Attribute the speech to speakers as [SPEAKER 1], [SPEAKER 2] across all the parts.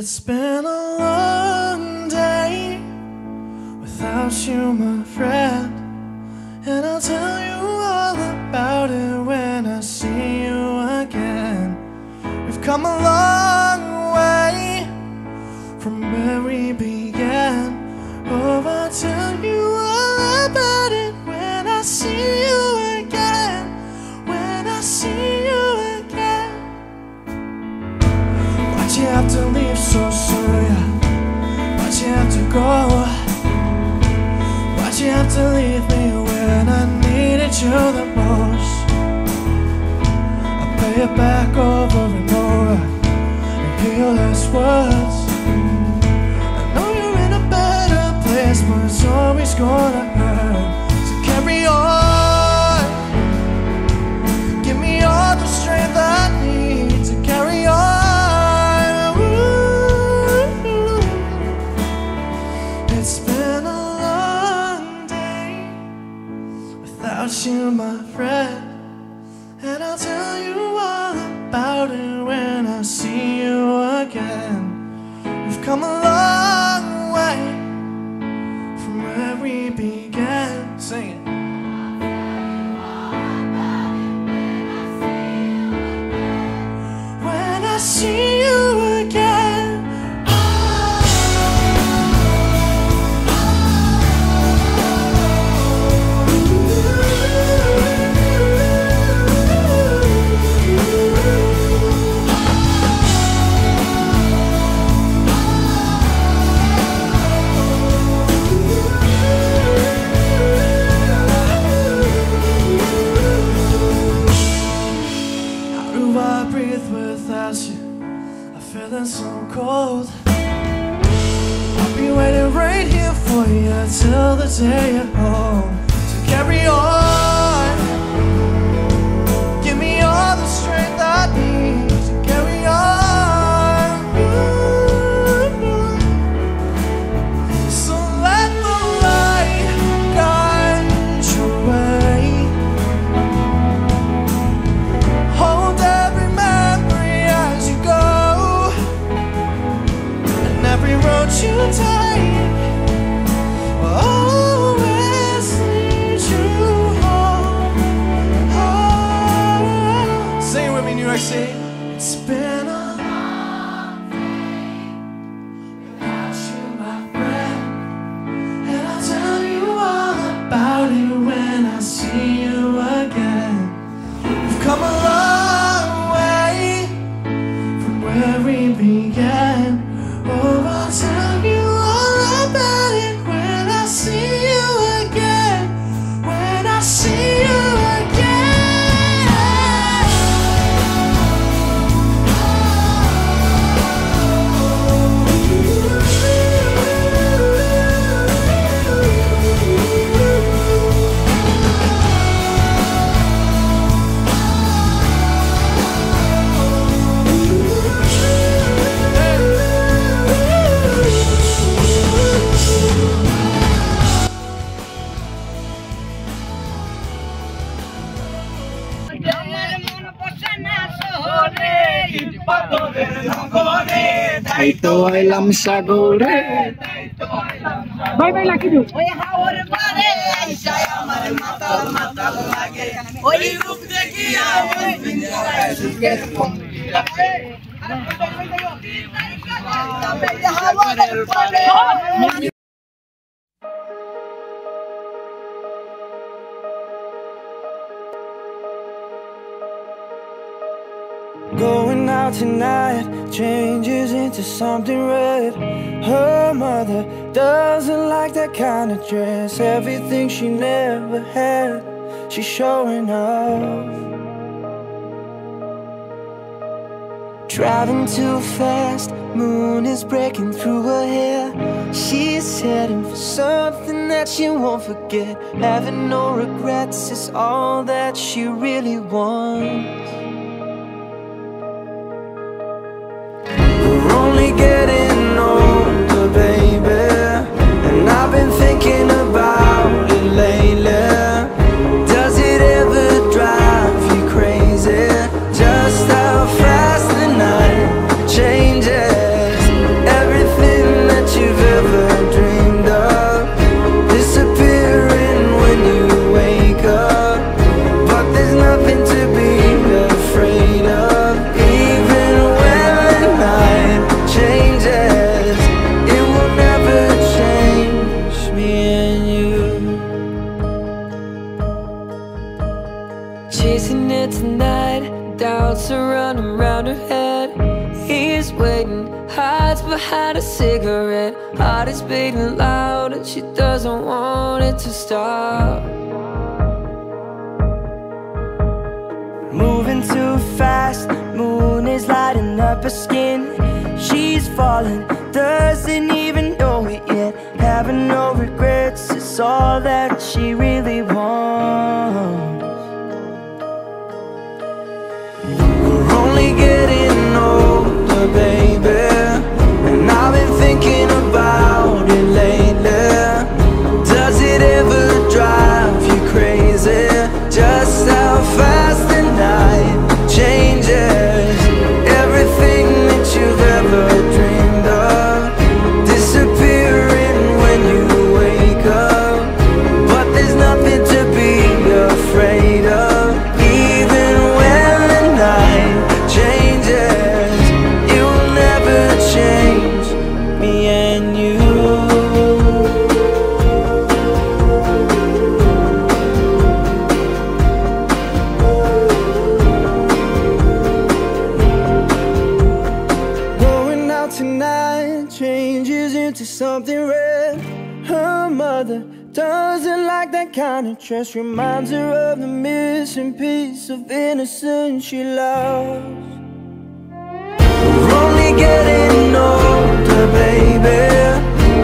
[SPEAKER 1] It's been a long day without you, my friend, and I'll tell you all about it when I see you again. We've come a long way from where we began. Oh, I'll tell you all about it when I see you again. When I see you again. Why'd you have to leave so soon? Why'd you have to go? Why'd you have to leave me when I needed you the most? I play it back over and over and hear your last words. I know you're in a better place, but it's always gonna hurt. So carry on. Give me all the strength I need to carry on. Ooh. It's been a long day without you, my friend, and I'll tell you all about it when I see you again. We've come a long way from where we began. Sing it. When I see you again. Feeling so cold. I'll be waiting right here for you till the day you're home. So carry on. Give me all the strength I need to carry on. Ooh. So let the light guide your way. Hold every memory as you go. Every road you take will always lead you home. Oh. Sing it with me, New York City. It's been a long day without you, my friend, and I'll tell you all about it when I see you again. We've come a long way from where we began. Oh, I'll tell you all about it when I see you again. When I see you
[SPEAKER 2] Taito ailam sagore. Bye bye laki du.
[SPEAKER 3] Oye haor mare saya mare matal matal lage. Oye rup dekiya oye binda suker pom.
[SPEAKER 1] Going out tonight changes into something red. Her mother doesn't like that kind of dress. Everything she never had, she's showing off. Driving too fast, moon is breaking through her hair. She's heading for something that she won't forget. Having no regrets is all that she really wants. We're only getting older, baby, and I've been thinking about it lately. Does it ever drive you crazy? Just how fast the night changes.
[SPEAKER 4] thoughts are running round her head. He's waiting, hides behind a cigarette. Heart is beating loud and she doesn't want it to stop.
[SPEAKER 5] Moving too fast, moon is lighting up her skin. She's falling, doesn't even know it yet. Having no regrets, it's all that she really wants. We're only getting older, baby, and I've been thinking about it lately. Does it ever drive you crazy? Just how fast the night changes. Everything that you've ever dreamed of disappearing when you wake up. But there's nothing to be afraid of. Even when the night changes, it will never change me and you. Tonight changes into something red. Her mother doesn't like that kind of dress. Reminds her of the missing piece of innocence she lost. We're only getting older, baby,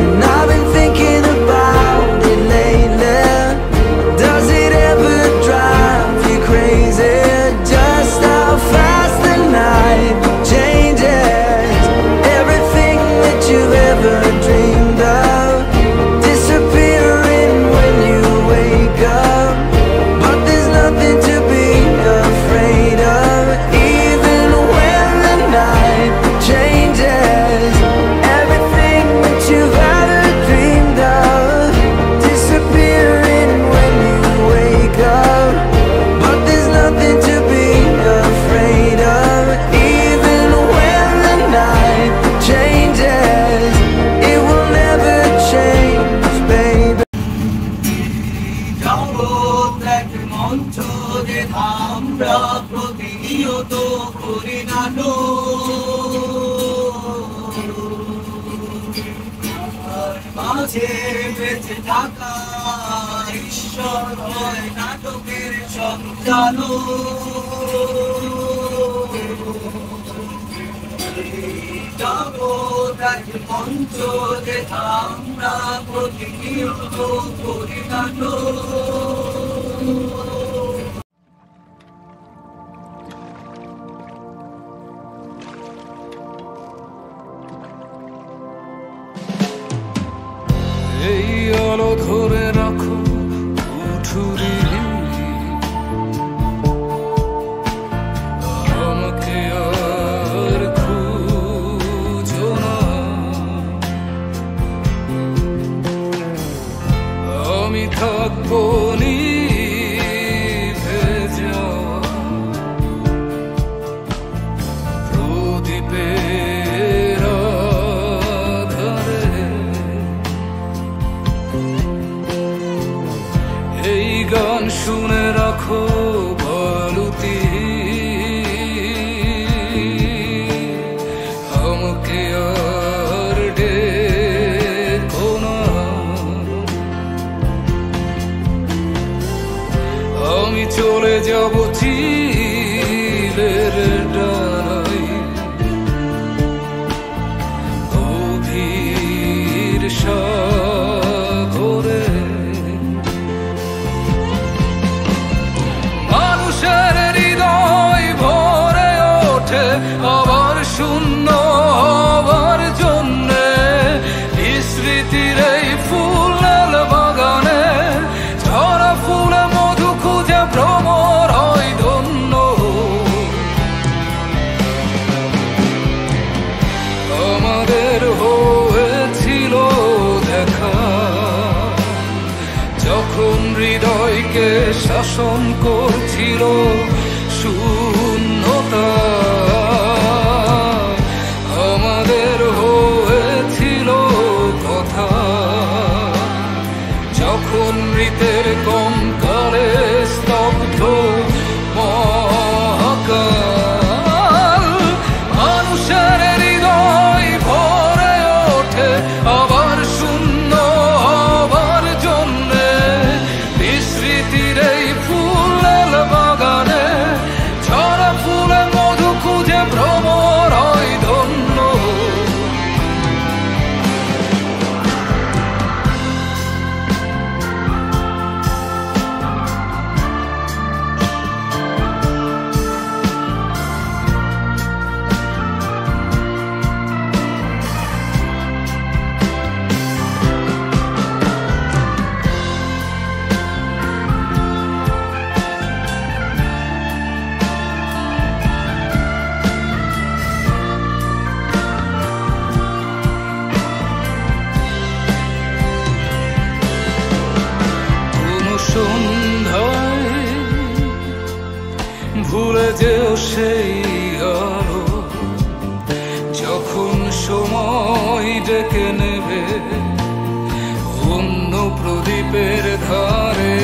[SPEAKER 5] and I've been thinking about it lately. Does it ever drive you crazy? Just how fast the night changes. Everything that you've ever dreamed of disappearing when you wake up. But there's nothing to be afraid of. Even when the night changes, everything that you've ever dreamed of disappearing when you wake up. But there's nothing to be afraid of. Even when the night changes, it will never change, baby.
[SPEAKER 1] জগৎ এক মঞ্চ যে আমরা প্রতিনিয়ত করি নাটক, মাঝে বেঁচে থাকা ঈশ্বর হয় নাটকের সঞ্চালক। জগৎ এক মঞ্চ যে আমরা প্রতিনিয়ত করি নাটক।
[SPEAKER 6] এই আলো ধরে রাখো কুঠুরি, আমাকে আর খুঁজো না। আমি থাকবো নিভে যাওয়া প্রদীপের আধারে। এই গান শুনে রাখো বালুতি, আমাকে আর ডেকো না। আমি চলে যাব চিলের ডানায়, গভীর সাগরে। মানুষের হৃদয় ভরে ওঠে আবার শূন্য হবার জন্যে। স্মৃতির এই ফুলের বাগানে ঝরা ফুলে মধু খুঁজে ভ্রমর হয় ধন্য। আমাদের হয়েছিল দেখা যখন হৃদয়কে শাসন করছিল শূন্যতা। আমাদের হয়েছিল কথা যখন মৃতের কঙ্কালে স্তব্ধ মহাকাশ। সেই আলো যখন সময় ডেকে নেবে অন্য প্রদীপের ধারে